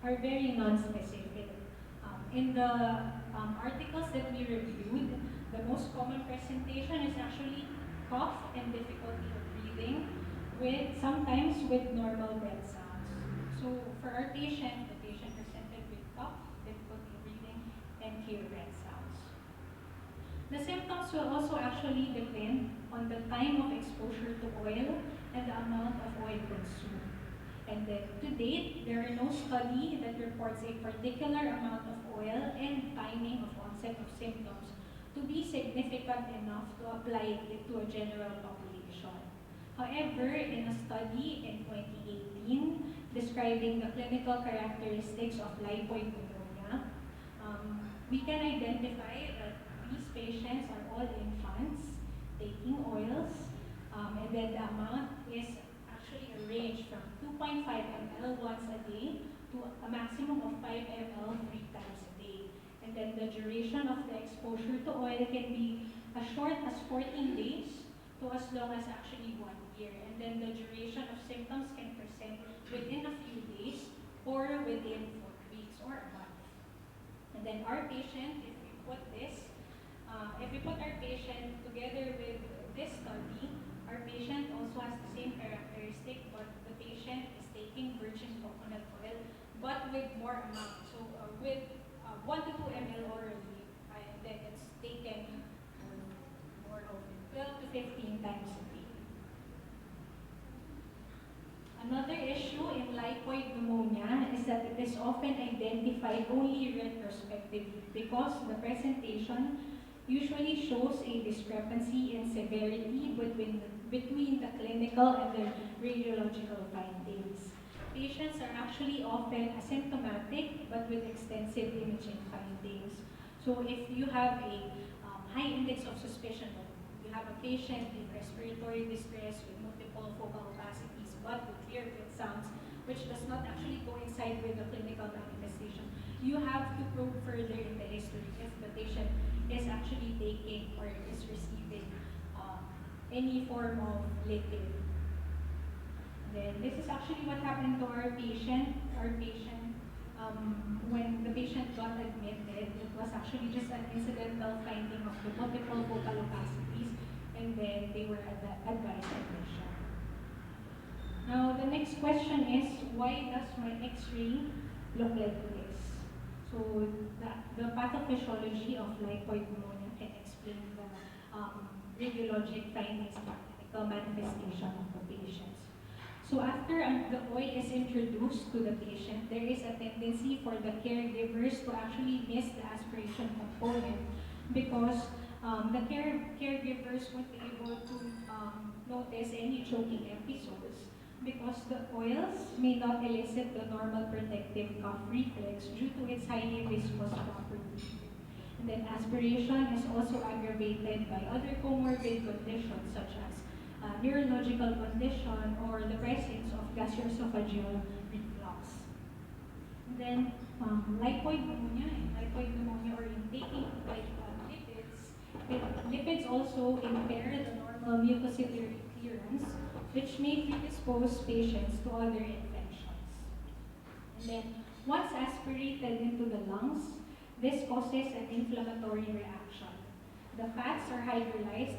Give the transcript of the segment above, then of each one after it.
are very non-specific. In the articles that we reviewed, the most common presentation is actually cough and difficulty of breathing, sometimes with normal breath sounds. So for our patient, the patient presented with cough, difficulty of breathing, and clear breath sounds. The symptoms will also actually depend on the time of exposure to oil and the amount of oil consumed. And then to date, there are no study that reports a particular amount of oil and timing of onset of symptoms to be significant enough to apply it to a general population. However, in a study in 2018 describing the clinical characteristics of lipoid pneumonia, we can identify that these patients are all infants taking oils, and then the amount is actually a range from 2.5 ml once a day to a maximum of 5 ml 3 times a day. And then the duration of the exposure to oil can be as short as 14 days to as long as actually 1 year. And then the duration of symptoms can present within a few days or within 4 weeks or a month. And then our patient, if we put our patient together with this study, our patient also has the same characteristic, but the patient is taking virgin coconut oil, but with more amount. So with 1 to 2 ml orally, and then it's taken more often, 12 to 15 times a day. Another issue in lipoid pneumonia is that it is often identified only retrospectively because the presentation usually shows a discrepancy in severity between the clinical and the radiological findings. Patients are actually often asymptomatic but with extensive imaging findings. So if you have a high index of suspicion, you have a patient in respiratory distress with multiple focal opacities but with clear breath sounds, which does not actually coincide with the clinical manifestation, you have to probe further in the history if the patient is actually taking or is receiving any form of liquid. Then this is actually what happened to our patient. When the patient got admitted, it was actually just an incidental finding of the multiple focal opacities, and then they were advised admission. Now the next question is, why does my X-ray look like this? So the pathophysiology of lipoid pneumonia can explain the radiologic findings and clinical manifestation of the patients. So after the oil is introduced to the patient, there is a tendency for the caregivers to actually miss the aspiration component because the caregivers won't be able to notice any choking episodes because the oils may not elicit the normal protective cough reflex due to its highly viscous property. And then aspiration is also aggravated by other comorbid conditions such as neurological condition or the presence of gastroesophageal reflux. And then lipoid pneumonia or in taking lipids also impair the normal mucociliary clearance, which may predispose patients to other infections. And then once aspirated into the lungs, this causes an inflammatory reaction. The fats are hydrolyzed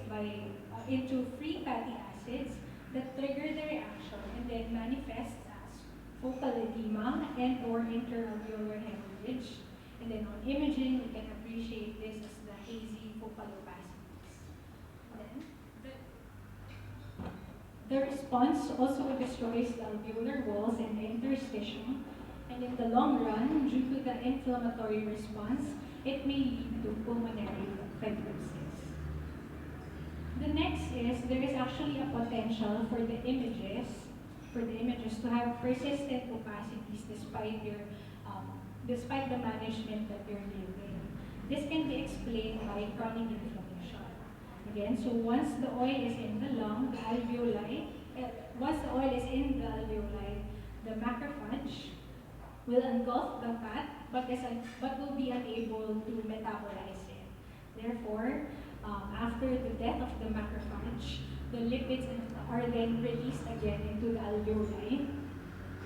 into free fatty acids that trigger the reaction and then manifests as focal edema and or interalveolar hemorrhage. And then on imaging, we can appreciate this as the hazy focal opacities. The response also destroys the alveolar walls and the interstitium, and in the long run, due to the inflammatory response, it may lead to pulmonary fibrosis. The next is there is actually a potential for the images to have persistent opacities despite the management that you're giving. This can be explained by chronic inflammation. Again, so once the oil is in the lung, the alveoli, the macrophage will engulf the fat, but will be unable to metabolize it. Therefore, after the death of the macrophage, the lipids are then released again into the alveoli,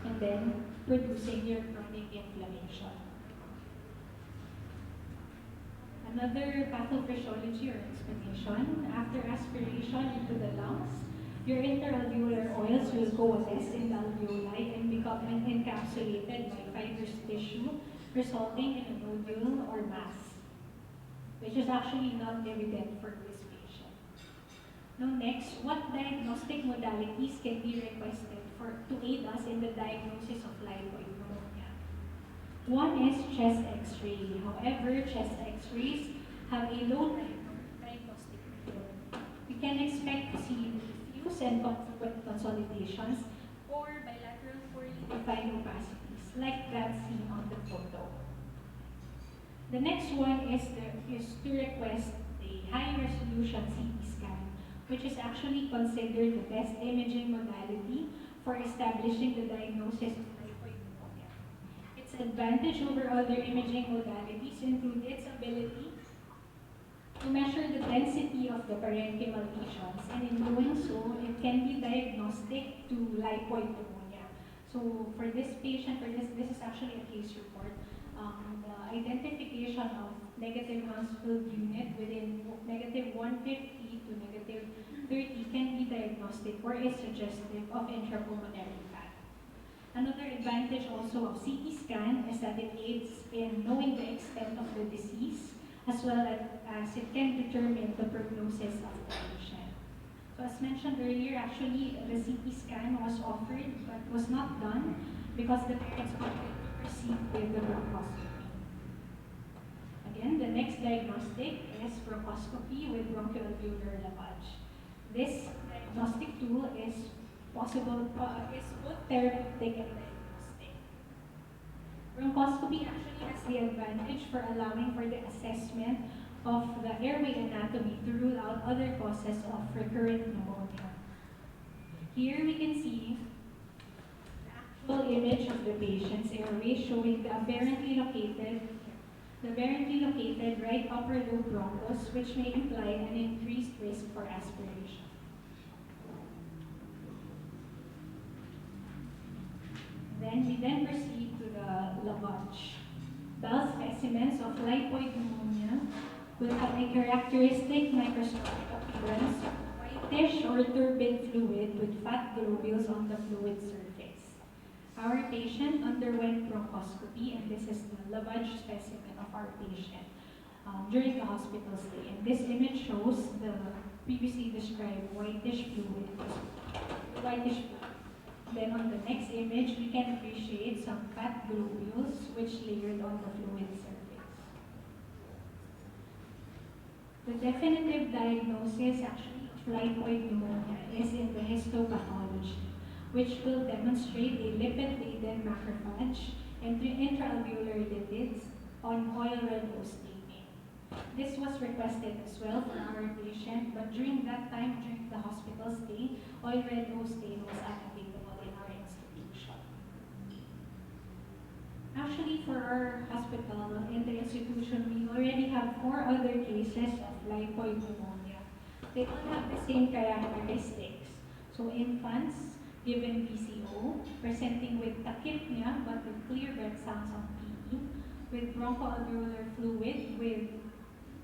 and then producing your chronic chronic inflammation. Another pathophysiology or explanation, after aspiration into the lungs, your interalveolar oils will coalesce in the alveoli and become encapsulated by fibrous tissue, resulting in a nodule or mass, which is actually not evident for this patient. Now next, what diagnostic modalities can be requested to aid us in the diagnosis of lipoid pneumonia? One is chest X-ray. However, chest X-rays have a low diagnostic field. We can expect to see diffuse and consequent consolidations or bilateral poorly defined opacities, like that seen on the photo. The next one is to request a high-resolution CT scan, which is actually considered the best imaging modality for establishing the diagnosis of lipoid pneumonia. Its advantage over other imaging modalities include its ability to measure the density of the parenchymal lesions, and in doing so, it can be diagnostic to lipoid pneumonia. So for this patient, this is actually a case report. The identification of negative Mansfield unit within negative 150 to negative 30 can be diagnostic or is suggestive of intrapulmonary PAPP. Another advantage also of CT scan is that it aids in knowing the extent of the disease, as well as it can determine the prognosis of the patient. So as mentioned earlier, actually the CT scan was offered but was not done because the parents wanted to proceed with the bronchoscopy. Again, the next diagnostic is bronchoscopy with bronchoalveolar lavage. This diagnostic tool is is both therapeutic and diagnostic. Bronchoscopy actually has the advantage for allowing for the assessment of the airway anatomy to rule out other causes of recurrent pneumonia. Here we can see the actual image of the patient's airway showing the aberrantly located right upper lobe bronchus, which may imply an increased risk for aspiration. We then proceed to the lavage. Bell specimens of lipoid pneumonia will have a characteristic microscopic appearance of whitish or turbid fluid with fat globules on the fluid surface. Our patient underwent bronchoscopy, and this is the lavage specimen of our patient during the hospital stay. And this image shows the previously described whitish fluid. Then on the next image, we can appreciate some fat globules which layered on the fluid surface. The definitive diagnosis actually of lipoid pneumonia is in the histopathology, which will demonstrate a lipid-laden macrophage and intraalveolar lipids on oil red O staining. This was requested as well for our patient, but during that time, during the hospital stay, oil red O stain was unavailable in our institution. Actually, for our hospital, in the institution, we already have 4 other cases of lipoid pneumonia. They all have the same characteristics. So infants given PCO, presenting with tachypnea but with clear breath sounds on PE, with bronchoalveolar fluid with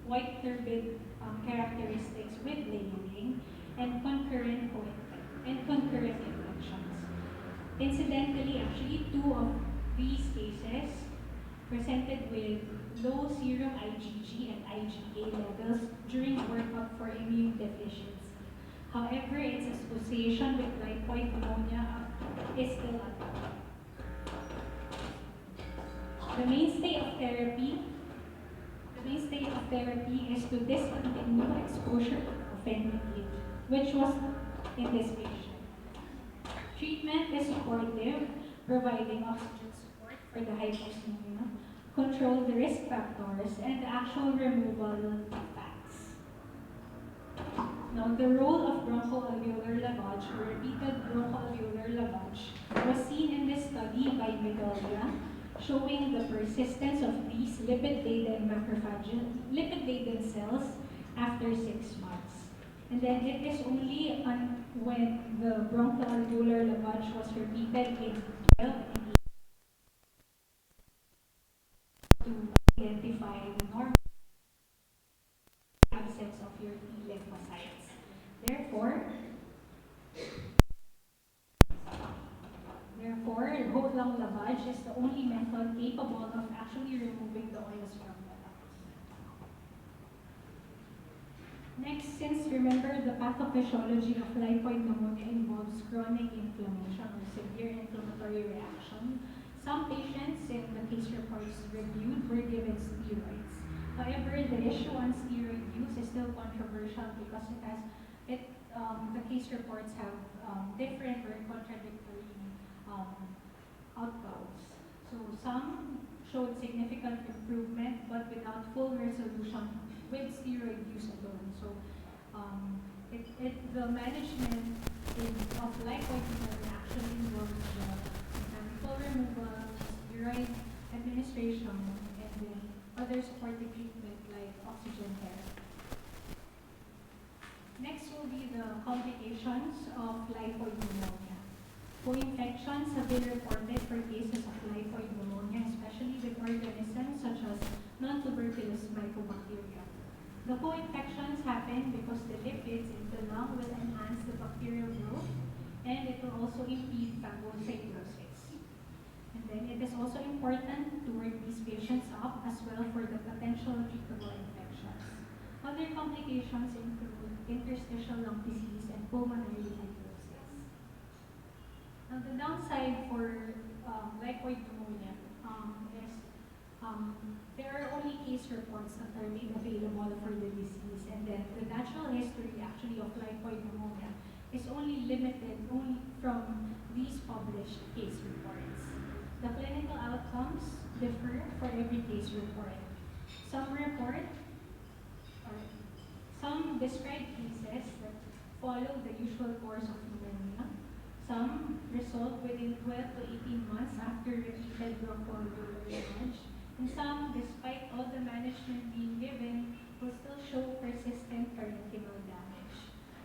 white turbid characteristics with layering, and concurrent infections. Incidentally, actually 2 of these cases presented with low serum IgG and IgA levels during workup for immune deficiency. However, its association with lipoid pneumonia is still unknown. The mainstay of therapy is to discontinue exposure to ofenadine, which was in this patient. Treatment is supportive, providing oxygen support for the hyposmia, control the risk factors, and the actual removal of fats. Now, the role of bronchoalveolar lavage or repeated bronchoalveolar lavage was seen in this study by Medaglia, showing the persistence of these lipid-laden cells after 6 months. And then it is only when the bronchoalveolar lavage was repeated in 12 and to identify the normal absence of your T lymphocytes. Therefore, Therefore, whole lung lavage is the only method capable of actually removing the oils from the lungs. Next, since remember the pathophysiology of lipoid pneumonia involves chronic inflammation or severe inflammatory reaction, some patients in the case reports reviewed were given steroids. However, the issue on steroid use is still controversial because the case reports have different or contradictory um, outcomes. So some showed significant improvement, but without full resolution with steroid use alone. So the management of lipoid pneumonia actually involves the mechanical removal, steroid administration, and then other supportive treatment like oxygen therapy. Next will be the complications of lipoid pneumonia. Co-infections have been reported for cases of lipoid pneumonia, especially with organisms such as non-tuberculous mycobacteria. The co-infections happen because the lipids in the lung will enhance the bacterial growth, and it will also impede phagocytosis. And then it is also important to work these patients up as well for the potential treatable infections. Other complications include interstitial lung disease and pulmonary fibrosis. Now, the downside for lipoid pneumonia is there are only case reports that are made available for the disease, and then the natural history actually of lipoid pneumonia is only limited only from these published case reports. The clinical outcomes differ for every case report. Some report or some describe cases that follow the usual course of pneumonia. Some resolve within 12 to 18 months after repeated bronchoalveolar lavage. And some, despite all the management being given, will still show persistent parenchymal damage.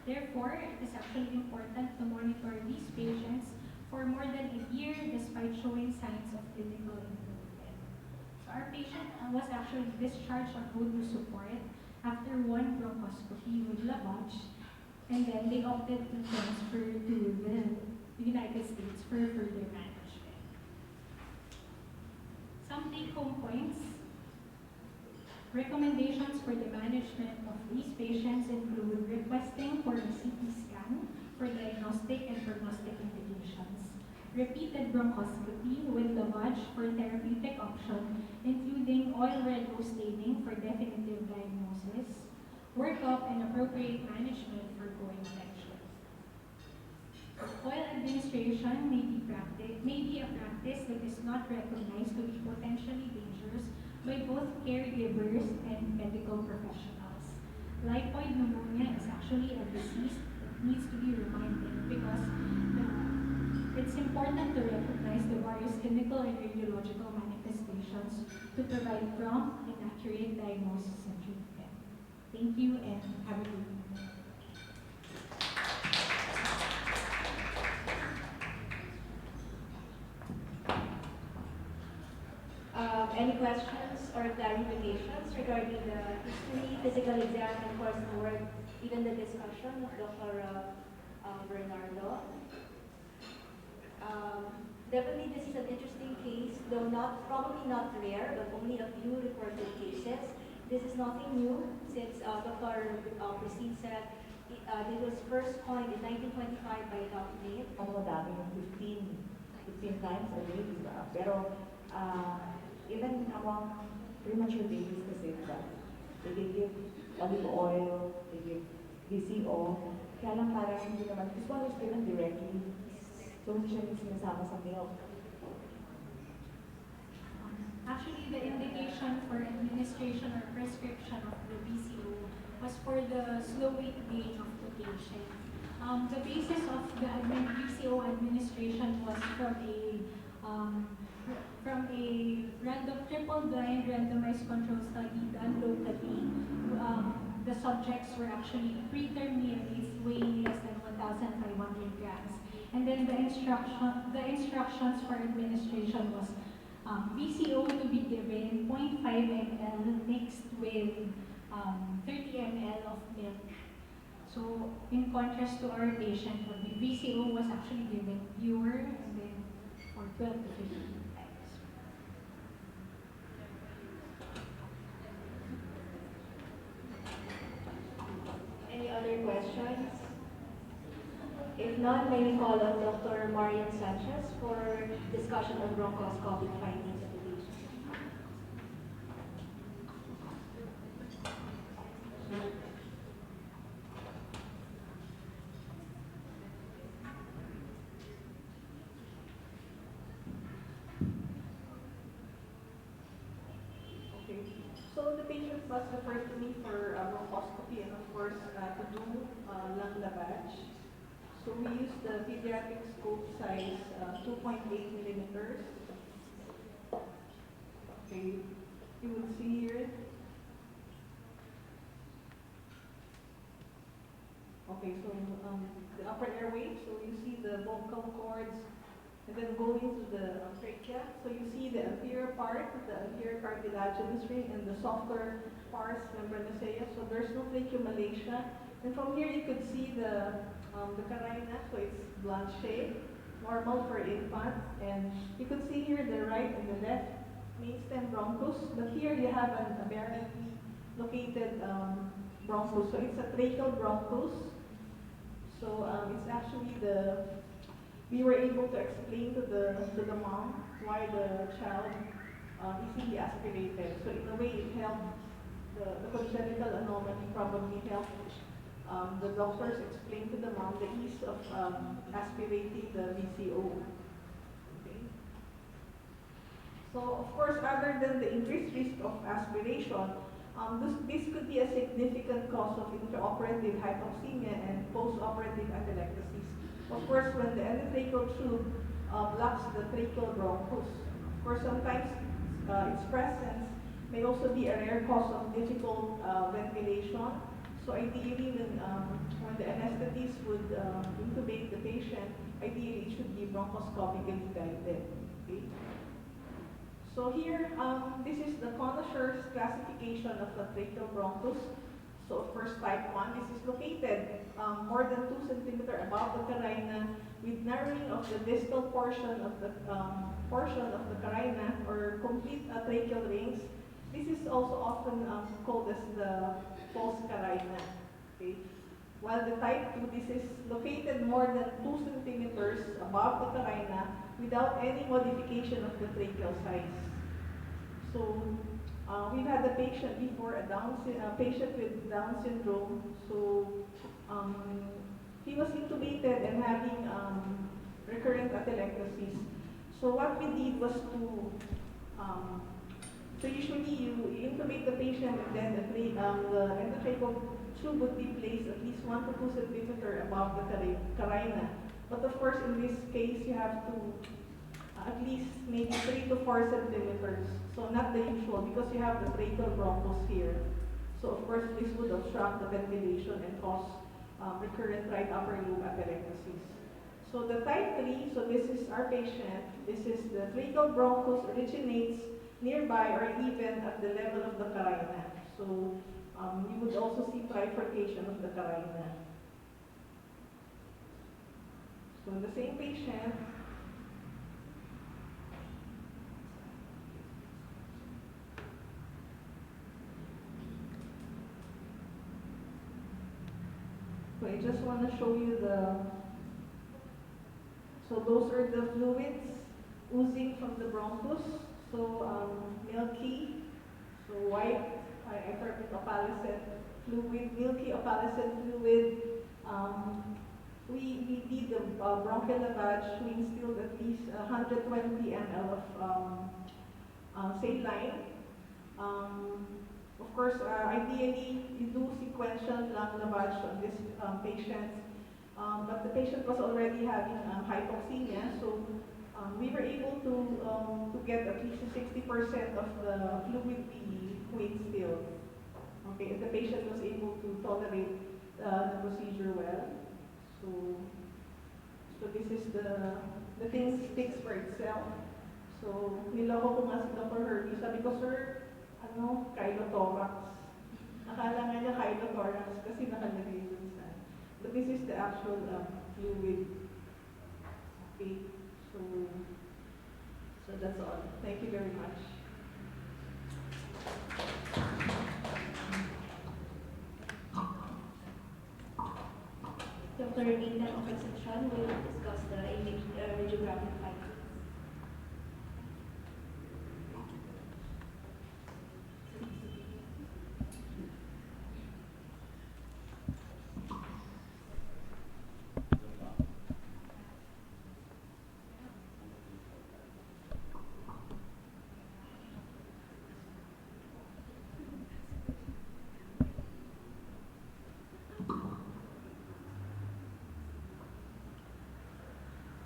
Therefore, it is actually important to monitor these patients for more than a year despite showing signs of clinical improvement. So our patient was actually discharged on O2 support after one bronchoscopy with lavage, and then they opted to transfer to the United States for further management. Some take-home points. Recommendations for the management of these patients include requesting for a CT scan for diagnostic and prognostic indications, repeated bronchoscopy with lavage for therapeutic option, including oil red O staining for definitive diagnosis, workup and appropriate management for co-infection. Oil administration may be a practice that is not recognized to be potentially dangerous by both caregivers and medical professionals. Lipoid pneumonia is actually a disease that needs to be reminded because it's important to recognize the various clinical and radiological manifestations to provide prompt and accurate diagnosis and treatment. Thank you and have a good evening. Any questions or clarifications regarding the history, physical exam, and course of work, even the discussion of Dr. Bernardo? Definitely this is an interesting case, though probably not rare, but only a few reported cases. This is nothing new since Dr. Christine said it was first coined in 1925 by Dr. Nate. Dami yung 15 times a day, diba? Pero even among premature babies kasi they give olive oil, they give VCO, kaya lang parang hindi naman, this one is given directly, so hindi siya sinasama sa milk. Actually, the indication for administration or prescription of the VCO was for the slow weight gain of the patient. The basis of the VCO administration was from a random triple-blind randomized control study done locally. The subjects were actually preterm neonates weighing less than 1,500 grams. And then the instructions for administration was VCO to be given 0.5 ml mixed with 30 ml of milk. So in contrast to our patient, the VCO was actually given pure and then for 12 to 15 times. Any other questions? If not, may we call on Dr. Marian Sanchez for discussion on bronchoscopic findings of the patient. Okay. So the patient was referred to me for bronchoscopy and of course to do lung lavage. So we used the pediatric scope size 2.8 millimeters. Okay. You will see here. Okay, so the upper airway. So you see the vocal cords and then going to the trachea. So you see the anterior part, the anterior cartilaginous ring, and the softer pars membranacea. So there's no tracheomalacia. And from here you could see the carina. So it's blunt shape, normal for infants. And you could see here the right and the left main stem bronchus. But here you have an aberrantly located bronchus. So it's a tracheal bronchus. So it's actually we were able to explain to the mom why the child easily aspirated. So in a way, it helped the congenital anomaly probably helped the doctors explain to the mom the ease of aspirating the VCO. Okay. So of course, other than the increased risk of aspiration, this could be a significant cause of intraoperative hypoxemia and postoperative atelectasis. Of course, when the endotracheal tube blocks the tracheal bronchus. Of course, sometimes its presence may also be a rare cause of difficult ventilation. So ideally, when the anesthetist would intubate the patient, ideally it should be bronchoscopically guided. Okay? So here, this is the connoisseur's classification of the tracheal bronchus. So first type 1, this is located more than 2 centimeters above the carina with narrowing of the distal portion of the carina or complete tracheal rings. This is also often called as the false carina. Okay. While the type 2, this is located more than 2 centimeters above the carina without any modification of the tracheal size. So we've had a patient before, a patient with Down syndrome. So he was intubated and having recurrent atelectasis. So what we did was so usually you intubate the patient and then the endotracheal tube would be placed at least 1 to 2 centimeters above the carina. But of course, in this case, you have to at least maybe 3 to 4 centimeters. So not the usual because you have the tracheal bronchus here. So of course, this would obstruct the ventilation and cause recurrent right upper lobe atelectasis. So the type 3, so this is our patient. This is the tracheal bronchus originates nearby or even at the level of the carina. So you would also see trifurcation of the carina. So the same patient, so I just want to show you so those are the fluids oozing from the bronchus. So milky, so white, I term it opalescent fluid, milky opalescent fluid. We did the bronchial lavage. We instilled at least 120 ml of saline. Of course, ideally, you do sequential lung lavage on this patient, but the patient was already having hypoxemia, so we were able to get at least 60% of the fluid we instilled. Okay, and the patient was able to tolerate the procedure well. So this is the thing speaks for itself. So niloko ko nga si Dr. Herbie, sabi ko, sir, chylothorax. Akala nga niya chylothorax kasi nakalagay dun sa. But this is the actual fluid. Okay, so that's all. Thank you very much. Dr. Nina Concepcion will discuss the radiographic findings.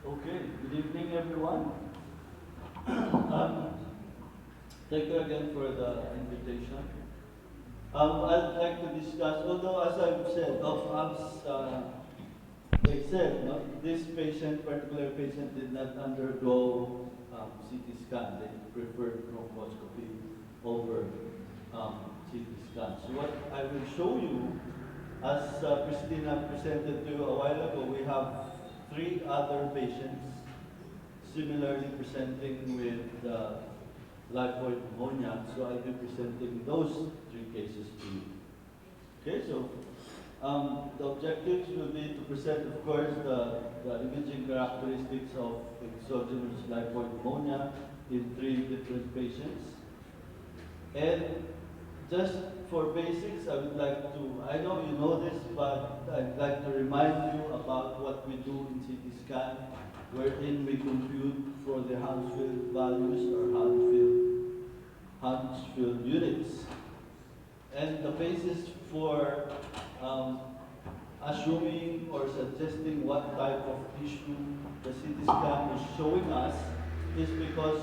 Okay, good evening everyone. Thank you again for the invitation. I'd like to discuss, although as I've said, they said, no, this patient, particular patient, did not undergo CT scan. They preferred bronchoscopy over CT scan. So what I will show you, as Christina presented to you a while ago, we have 3 other patients similarly presenting with lipoid pneumonia. So I'll be presenting those 3 cases to you. Okay, so the objectives will be to present, of course, the imaging characteristics of exogenous lipoid pneumonia in 3 different patients. And just for basics, I would like to, I know you know this, but I'd like to remind you about what we do in CT scan, wherein we compute for the Hounsfield values or Hounsfield units. And the basis for assuming or suggesting what type of tissue the CT scan is showing us is because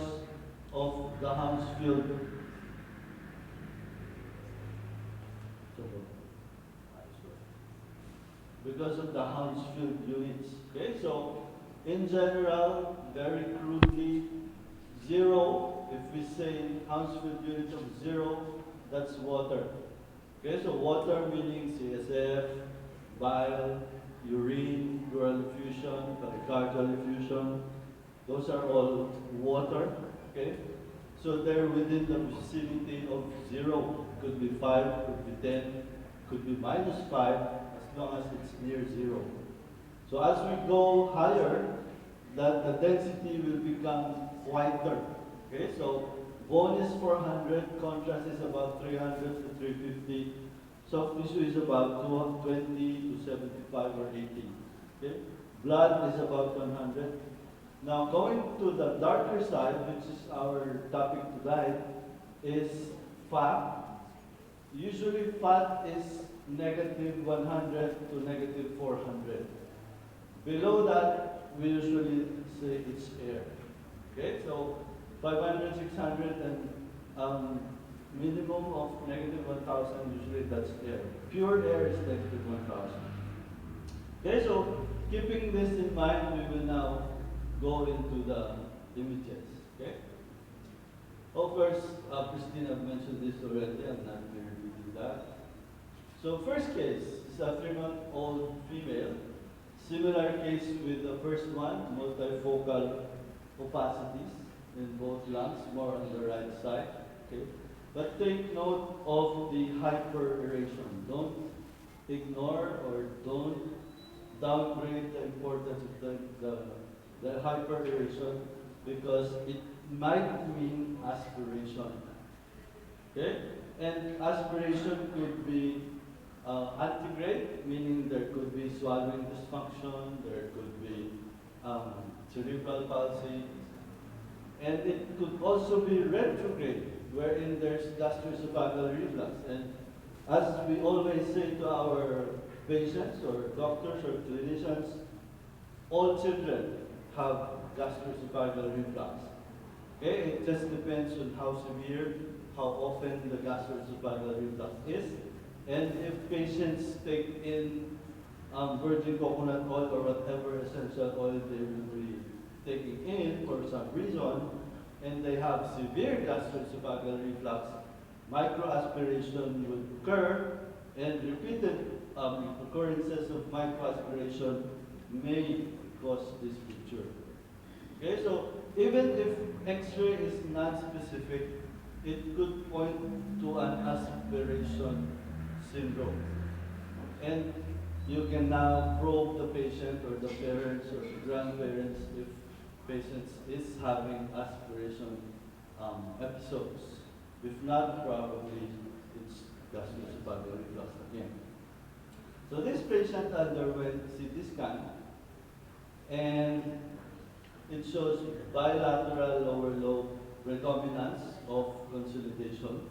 of the Hounsfield. Because of the Hounsfield units. Okay, so in general, very crudely, 0, if we say Hounsfield units of 0, that's water. Okay, so water meaning CSF, bile, urine, pleural effusion, pericardial effusion, those are all water. Okay, so they're within the vicinity of 0. Could be 5, could be 10, could be -5, as long as it's near 0. So as we go higher, the density will become whiter. Okay, so bone is 400, contrast is about 300 to 350, soft tissue is about 220 to 75 or 80. Okay, blood is about 100. Now going to the darker side, which is our topic tonight, is fat. Usually fat is -100 to -400. Below that, we usually say it's air. Okay, so 500, 600, and minimum of -1000, usually that's air. Pure air is -1000. Okay, so keeping this in mind, we will now go into the images. Okay. Oh, first, Christina mentioned this already. I'm not going to repeat that. So first case is a 3-month-old female. Similar case with the first one, multifocal opacities in both lungs, more on the right side. Okay, but take note of the hyperaeration. Don't ignore or don't downgrade the importance of the hyperaeration, because it might mean aspiration. Okay, and aspiration could be antegrade, meaning there could be swallowing dysfunction, there could be cerebral palsy, and it could also be retrograde, wherein there's gastroesophageal reflux. And as we always say to our patients or doctors or clinicians, all children have gastroesophageal reflux. Okay, it just depends on how severe, how often the gastroesophageal reflux is. And if patients take in virgin coconut oil or whatever essential oil they will be taking in for some reason, and they have severe gastroesophageal reflux, microaspiration would occur, and repeated occurrences of microaspiration may cause this picture. Okay, so even if X-ray is non-specific, it could point to an aspiration syndrome. And you can now probe the patient or the parents or the grandparents if patient is having aspiration episodes. If not, probably it's gastroesophageal reflux again. So this patient underwent CT scan, and it shows bilateral lower lobe predominance of consolidation.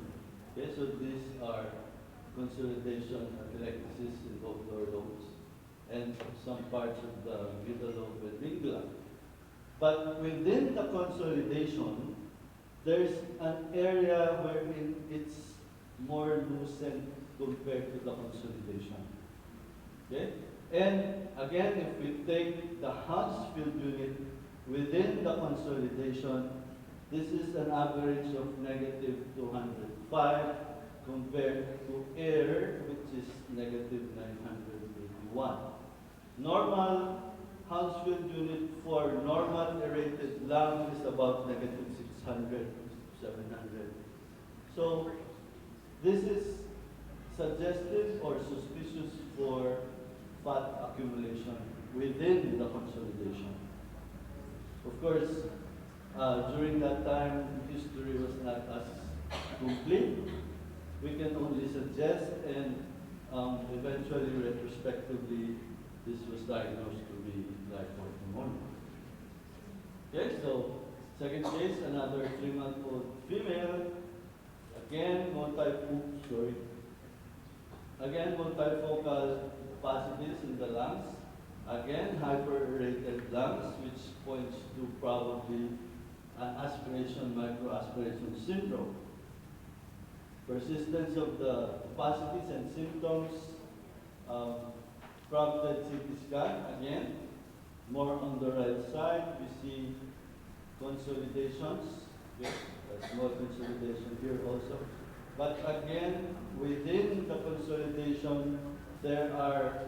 Okay, so these are consolidation atelectasis in both lower lobes and some parts of the middle lobe and lingula. But within the consolidation, there's an area wherein it's more loosened compared to the consolidation. Okay? And again, if we take the Hounsfield unit within the consolidation, this is an average of negative 205 compared to air, which is negative 981. Normal Hounsfield unit for normal aerated lung is about negative 600, 700. So this is suggestive or suspicious for fat accumulation within the consolidation. Of course, during that time, history was not as complete. We can only suggest, and eventually, retrospectively, this was diagnosed to be typhoid pneumonia. Okay, so second case, another 3-month-old female. Again, multifocal opacities in the lungs. Again, hyperaerated lungs, which points to probably an aspiration, microaspiration syndrome. Persistence of the opacities and symptoms prompted CT scan. Again, more on the right side, we see consolidations. Okay, a small consolidation here also. But again, within the consolidation, there are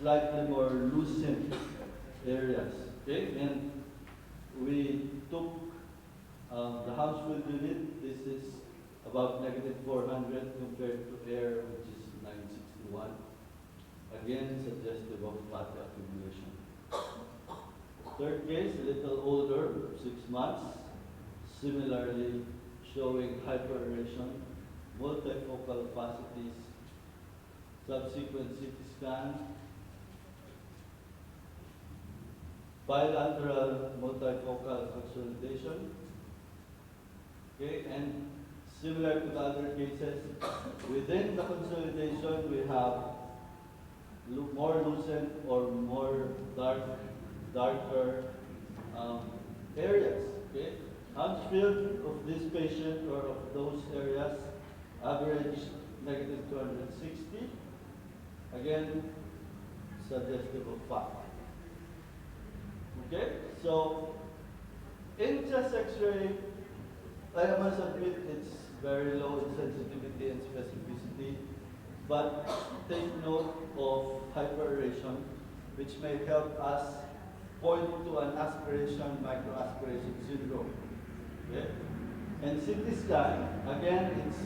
slightly more loosened areas. Okay, and we took the Hounsfield unit. This is about negative 400 compared to air, which is 961. Again, suggestive of fat accumulation. Third case, a little older, 6 months, similarly showing hyperaeration, multifocal opacities, subsequent CT scan, bilateral multifocal consolidation. Okay, and similar to the other cases, within the consolidation we have more loosened or more darker areas. Okay, Hounsfield of this patient or of those areas average negative 260. Again, suggestive of fat. Okay, so in chest X-ray, I must admit it's very low in sensitivity and specificity, but take note of hyperaeration, which may help us point to an aspiration, microaspiration syndrome. Okay? And CT scan, again, it's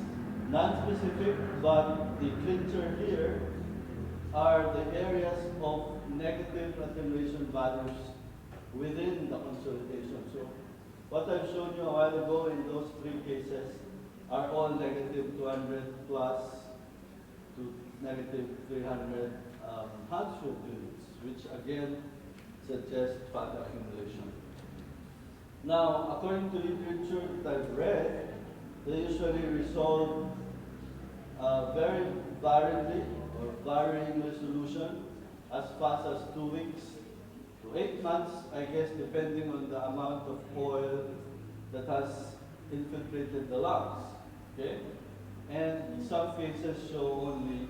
non-specific, but the clincher here are the areas of negative attenuation values within the consolidation. So what I've shown you a while ago in those 3 cases are all negative 200 plus to negative 300 Hounsfield units, which again suggest fat accumulation. Now, according to literature that I've read, they usually resolve very variably or varying resolution as fast as 2 weeks to 8 months, I guess, depending on the amount of oil that has infiltrated the lungs. Okay? And some cases show only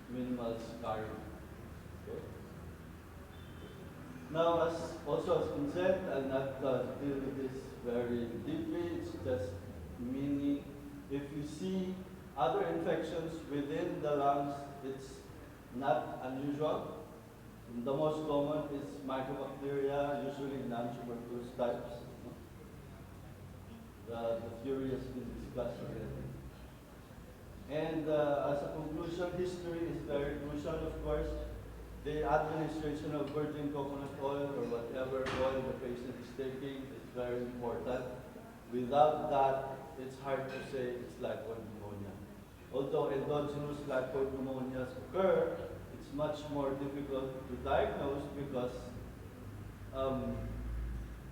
minimal scarring. Okay? Now, as also has been said, I'll not deal with this very deeply. It's just meaning if you see other infections within the lungs, it's not unusual. The most common is mycobacteria, usually non-tuberculous types. The theory has been discussed already. And as a conclusion, history is very crucial, of course. The administration of virgin coconut oil or whatever oil the patient is taking is very important. Without that, it's hard to say it's lipoid pneumonia. Although endogenous lipoid pneumonias occur, it's much more difficult to diagnose because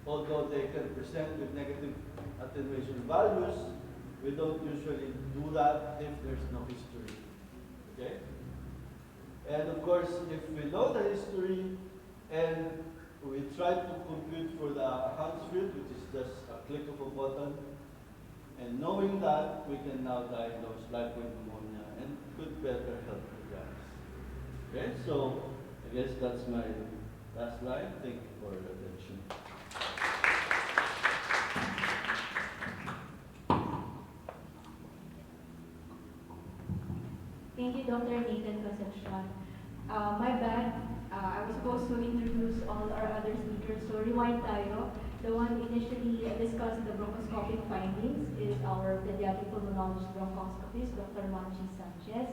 although they can present with negative attenuation values, we don't usually do that if there's no history. Okay? And of course, if we know the history and we try to compute for the Hansfield, which is just a click of a button, and knowing that, we can now diagnose lipoid pneumonia and could better help you guys. Okay, so I guess that's my last line. Thank you for your attention. Thank you, Dr. Nathan Concepcion. My bad, I was supposed to introduce all our other speakers, so rewind tayo. The one initially discussing the bronchoscopic findings is our pediatric pulmonologist bronchoscopist, Dr. Manchi Sanchez.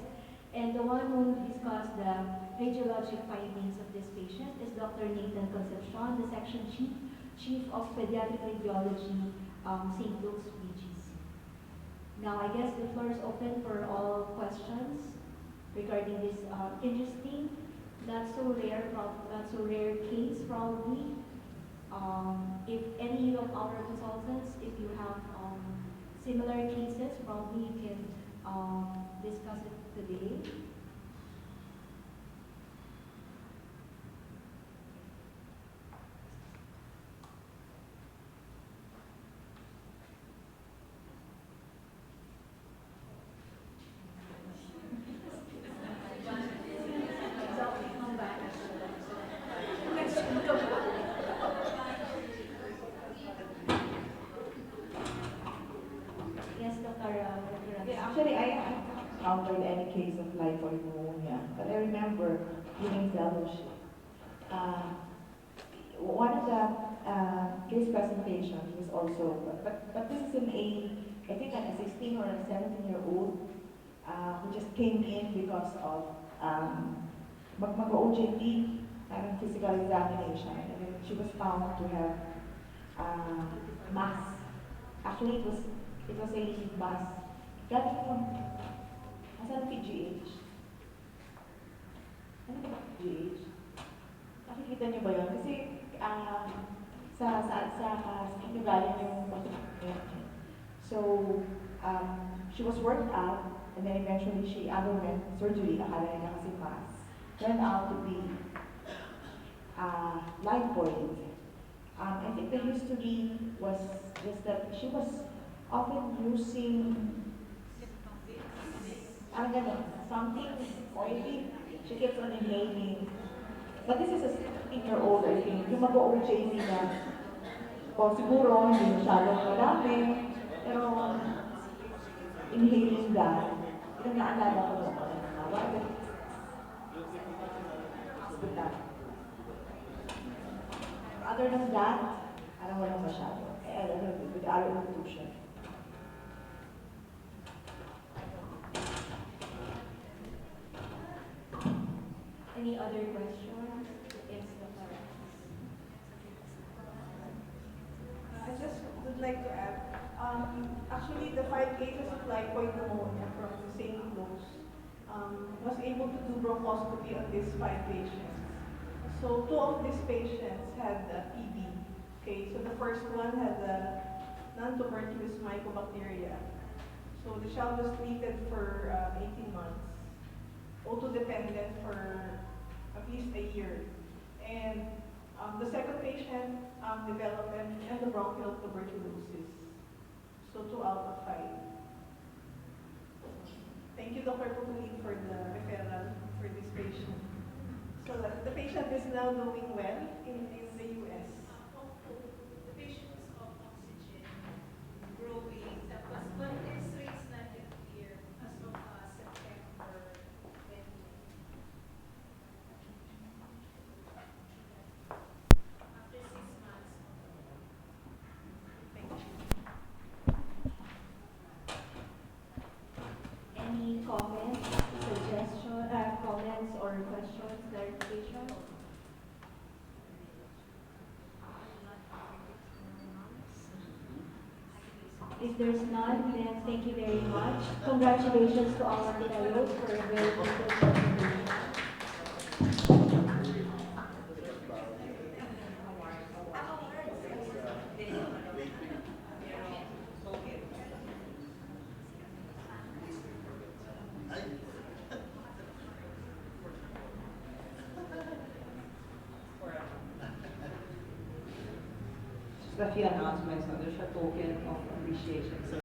And the one who discussed the radiologic findings of this patient is Dr. Nathan Concepcion, the section chief of pediatric radiology, St. Luke's BGC. Now, I guess the floor is open for all questions regarding this interesting, not so rare case probably. If any of our consultants, if you have similar cases, probably you can discuss it today. Yes, Dr. Yeah, actually, I haven't encountered any case of lipoid pneumonia, but I remember during fellowship, one of the case presentations was also, but this is I think a 16 or a 17-year-old who just came in because of mag-OJT, physical examination, and then she was found to have mass. Actually, it was a mass galing from, asan PGH? Ano ba PGH? Nakikita niyo ba yun? Kasi sa skin galing yung pagkakas. So, she was worked out, and then eventually she underwent surgery, akala nila kasi mass. Turned out to be lipoid. I think the history was that she was often using something oily. She keeps on inhaling. But this is a 16-year-old, I think. Yung mag-OJT na, o siguro hindi masyadong marami, pero inhaling that, yung naalala ko doon. Other than that, alam mo lang masyado. With our institution. Any other questions? Yes, Dr. I just would like to add, actually the 5 cases of lipoid pneumonia from the St. Luke's was able to do bronchoscopy on these 5 patients. So 2 of these patients had TB. Okay, so the first one had non-tuberculous mycobacteria. So the child was treated for 18 months, auto-dependent for at least a year. And the second patient developed endobronchial tuberculosis. So 2 out of 5. Thank you, Dr. Putulin, for the referral for this patient. So the patient is now doing well in the US. The patient is off oxygen, growing, tapos but X-ray is not yet clear as to If there's none, then thank you very much. Congratulations to our Pinayots for a very detailed presentation. Just a few announcements. There's a token of appreciation.